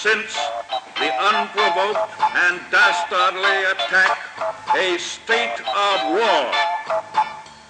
since the unprovoked and dastardly attack, a state of war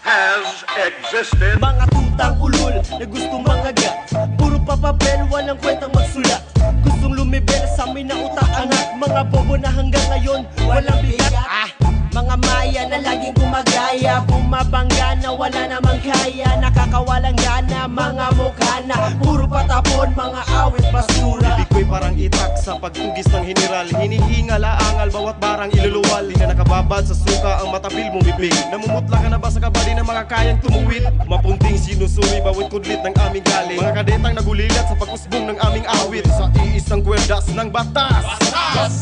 has existed. Mga tutang ulol na gustong mangagat, puro papapel, walang kwentang magsulat. Gustong lumibel sa amin na utak-anak, mga bobo na hanggang ngayon walang bigat. Mga maya na laging gumagaya, bumabangga na wala namang kaya, nakakawalang gana, mga mukha na puro patapon, mga awit basura. Ibig ko'y parang itak sa pagtugis ng general, hinihingal, aangal, bawat barang iluluwal. Di na nakababad sa suka ang matabil mong bibig. Namumutla ka na ba sa kabali ng mga kayang tumuwid? Mapunting sinusuri bawat kudlit ng aming galing, mga kadetang nagulilat sa pag-usbong ng aming awit. Sa iisang kwerdas ng batas,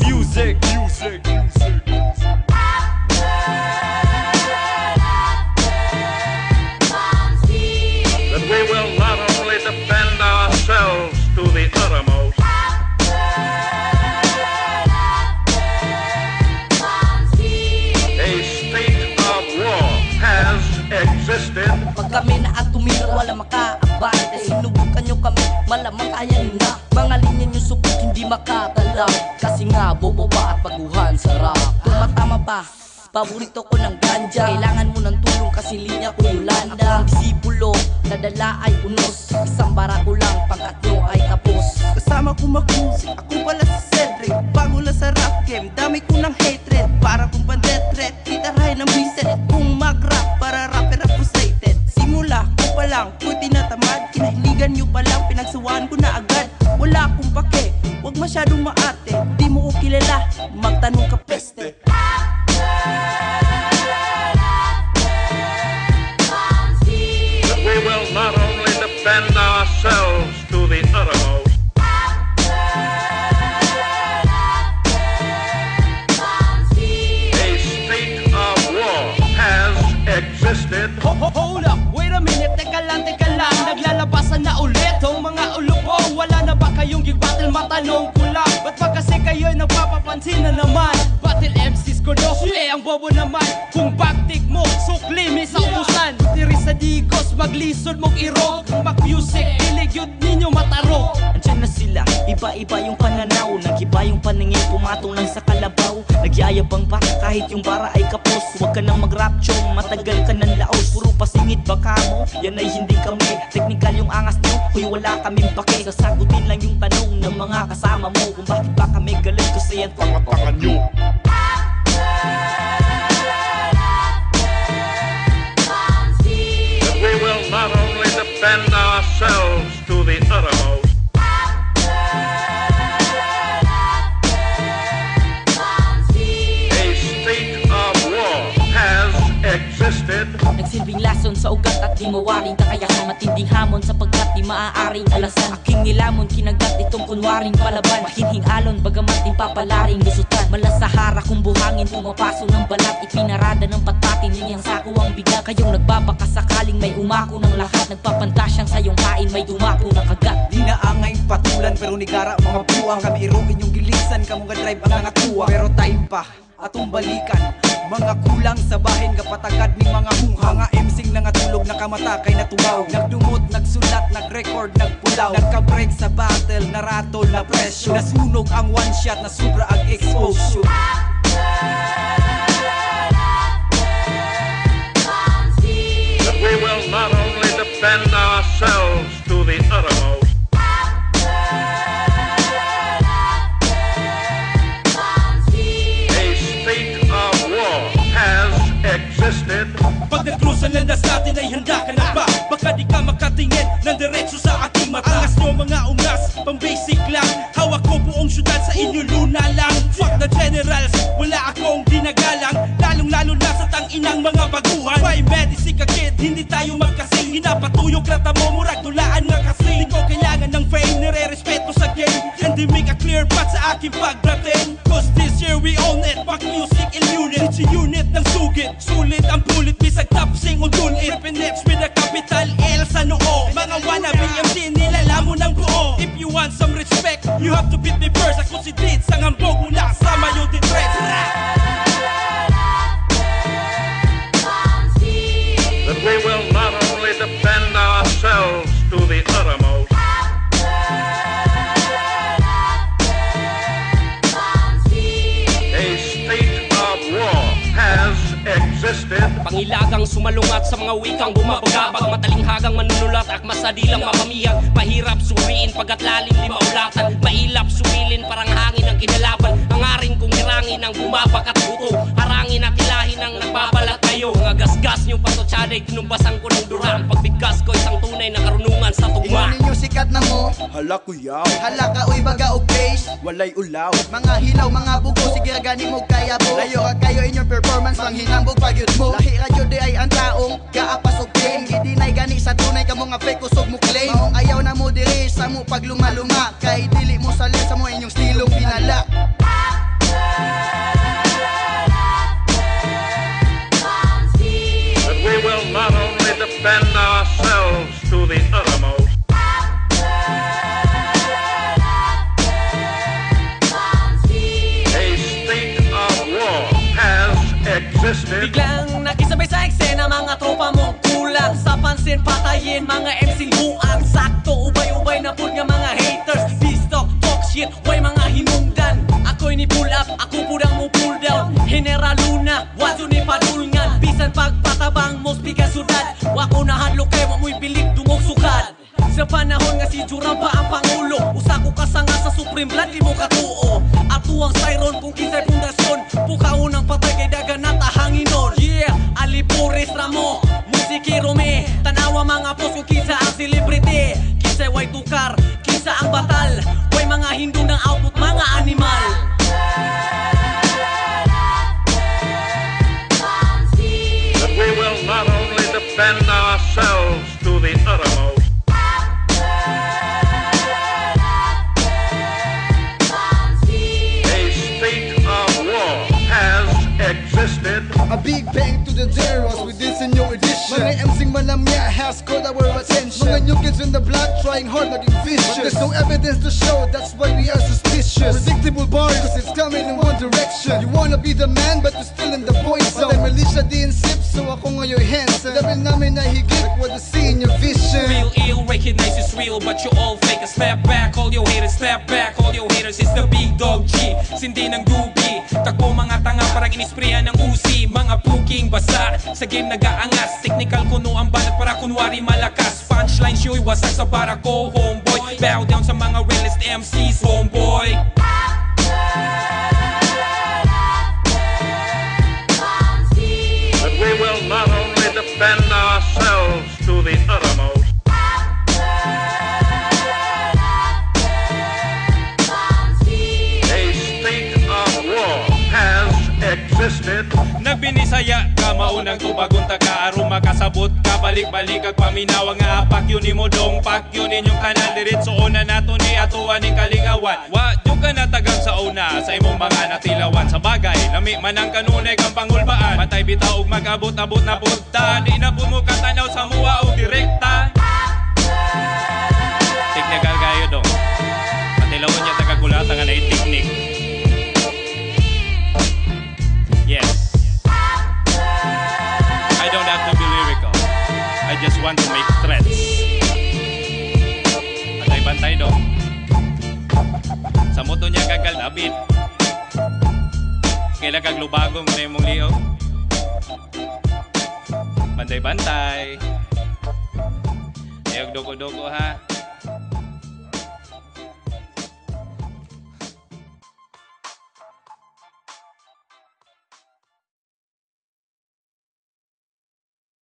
music, music, music. That we will not only defend ourselves to the uttermost, a state of war has existed. Pag kami na at tumira, wala makaabante. Sinubukan nyo kami, malamang kaya nyo na. Mga linya nyo supot, hindi makatalaw. Kasi nga, bobo pa at baguhan sarap. Tumatama pa, paborito ko ng ganja. Kailangan mo ng tulong kasi linya ko Yolanda. Ako ang disipulo, nadala ay unos. Isang barako lang, pangkat nyo ay tapos. Kasama ko makusi, ako pala si Cedric. Bago lang sa rap game, dami ko ng hatred. Para kung pandetret, kitarahay ng biset. Kung mag-rap, para rapper ako stated. Simula ko pa lang, ko'y tinatamad. Kinahiligan nyo pa lang, pinagsawan ko na agad. Wala akong pake, wag masyadong maate. Di mo ko kilala, magtanong ka peste. That we will not only defend ourselves to the uttermost, a state of war has existed. Hold up, wait a minute, teka lang, naglalabasan na ulit tong mga ulupo. Wala na ba kayong gig-battle, matanong ko lang. Ba't ba kasi kayo'y nagpapapansin na naman? Battle MCs ko no, ang bobo naman. Kung baktik mo, sukli, may sa ubusan. Tiri sa digos, maglisod mong irog. Mag-music, iligyod ninyo matarog. Andyan na sila, iba-iba yung pananaw. Nag-iba yung paningin, pumatong lang sa kalabaw. Nagyayabang pa, kahit yung bara ay kapos. Huwag ka nang mag-rap chong, matagal ka ng laos. Puro pasingit baka mo, yan ay hindi kami. Teknikal yung angas nyo, huy wala kaming pake. Sasagutin lang yung tanong ng mga kasama mo. Kung bakit ba kami galit kasi yan Tangan nyo. That we will not only defend ourselves to the uttermost, a state of war has existed. Nagsilbing lason sa ugat at di mawaring kakayahan. Matinding hamon sapagkat di maaaring alasan. Aking nilamon kinagat itong kunwaring palaban. Mahinhing alon bagamat di papalaring lusutan. Malasahara kung buhangin pumapaso ng balat. Ipinarada ng patatin yun yung sako ang bigat. Kayong nagbabaka sakaling may umako ng lahat. Nagpapantasyang sa iyong kain may dumako na kagat. Di na angay patulan pero nigara mga buwang. Kami iruin yung gilisan, kamong drive ang nangakuha. Pero time pa, atong balikan. Mga kulang sa bahin, kapatagad ni mga hungha. Mga emsing na natulog, nakamata kay natugaw. Nagdumot, nagsulat, nagrecord, nagpulaw. Nagka-break sa battle, naratol na presyo. Nasunog ang one shot, na sobra ang exposure. That we will not only defend ourselves to the uttermost, a state of war has existed. Pag nagkrusan landas natin ay handa ka na ba? Baka di ka makatingin ng diretso sa aking mata. Angas nyo mga ungas, pang basic lang. Hawak ko buong syudad, sa inyo luna lang. Fuck the generals, wala akong ginagalang. Lalong-lalo na sa tanginang mga baguhan. Why medicine ka kid, hindi tayo magkasing. Hinapatuyok rata mo, murag dulaan nga kasi. Di ko kailangan ng fame, nire-respeto sa game. And they make a clear path sa aking pagdating. Cause this year we own it, back music in unit. Si unit ng sugit, sulit ang pulit. Bisag tapsing o dulit, pinets with a capital L sa noo. Mga wannabe MC, nilalamon ng buo. If you want some respect, you have to beat me first. Ako si Dits, ang hambog mula sa Mayo de Tres. That we will not only defend ourselves to the uttermost, Pangilagang sumalungat sa mga wikang bumabagabag, matalinghagang manunulat at masadilang mamamihang. Mahirap suriin pagkat lalim di maulatan, mailap sumilin parang hangin ang kinalaban. Hangarin kong hirangin ang bumabakat buto, harangin at ilahin ang nagbabalat kayo. Mga gasgas niyong patotsyade, kinumbasan ko ng durang. Pagbigkas ko isang tunay na karunungan sa tugma. Ingon ninyo sikat na mo, Hala kuyaw, hala ka uy baga og place. walay ulaw. Mga hilaw, mga bugo, sige gani mo kaya po. Layo ka kayo inyong performance, manghinambog pagyud mo. Lahi ra jud di ay ang taong kaapas og claim. Gidinay gani sa tunay ka mo nga fake usog mo claim. Maong ayaw na mo diri sa mo pagluma-luma, kay dili mo salin sa mo inyong stilong pinala. That we will not only defend ourselves to the uttermost, a state of war has existed. Biglang nakisabay sa eksena mga tropa mong kulang. Sa pansin patayin mga MC buang. Sakto ubay-ubay na pud nga mga haters. Distalk, talk shit, way mga hinungdan. Ako'y ni pull up, ako pudang mo pull down. General Luna, wadyo ni padulngan. Bisan pagpatabang mo speak sudad. Wako na hadlo kay mo mo'y bilig dungog sukad. Sa panahon nga si Jurang pa ang pangulo, usa ko kasanga sa Supreme Blood, di mo katuo. Ato ang siren kung kinsay pundasyon, pukaon ang patay kay dagan at hanginon. Yeah, Alipores Ramo, musikero me, tanawa mga post kung kinsa ang celebrity. Kinsay way tukar, kinsa ang batal, way mga Hindu ng output mga animal. That we will not only defend ourselves to the uttermost, a state of war has existed. A big bang to the zeros with this in your edition. Mga MCing manamya has caught our attention. Mga new kids in the block trying hard looking vicious. But there's no evidence to show, that's why we are suspicious. Predictable bars, cause it's coming in one direction. You wanna be the man but you're still in the boy zone. But militia di in sip, so ako ngayon handsome. Level namin na higit, like what you see in your vision. Real ill, recognize it's real, but you all fake. Step back, all your haters, step back, all your haters. It's the big dog G, sindi ng dubi. Takbo mga tanga parang inisprayan ng usi. Mga puking basa, sa game nag-aangas. Technical kuno ang balat para kunwari malakas. Punchlines yo'y wasak sa barako, homeboy. Bow down sa mga realest MCs, homeboy. That we will not only defend ourselves to the uttermost, a state of war has existed. Nagbinisaya ka maunang tubagong taga-arum makasabot ka balik-balik kag paminawa nga pakyo ni mo dong pakyo ninyong kanal diretso una nato ni atuan ning kalingawan. Wa yung ka natagang sa una sa imong mga natilawan sa bagay lami man ang kanunay kang pangulbaan matay bitaw og mag-abot-abot na punta di na po mo katanaw sa muwa og direkta. Technical kayo dong matilawon niya tagagulata nga na teknik. Yes. I don't have to be lyrical. I just want to make threats. Bantay-bantay dong. Sa moto niya kagal David. Kailan kag lubagong na imong liog. Bantay-bantay. Ayog doko-doko ha.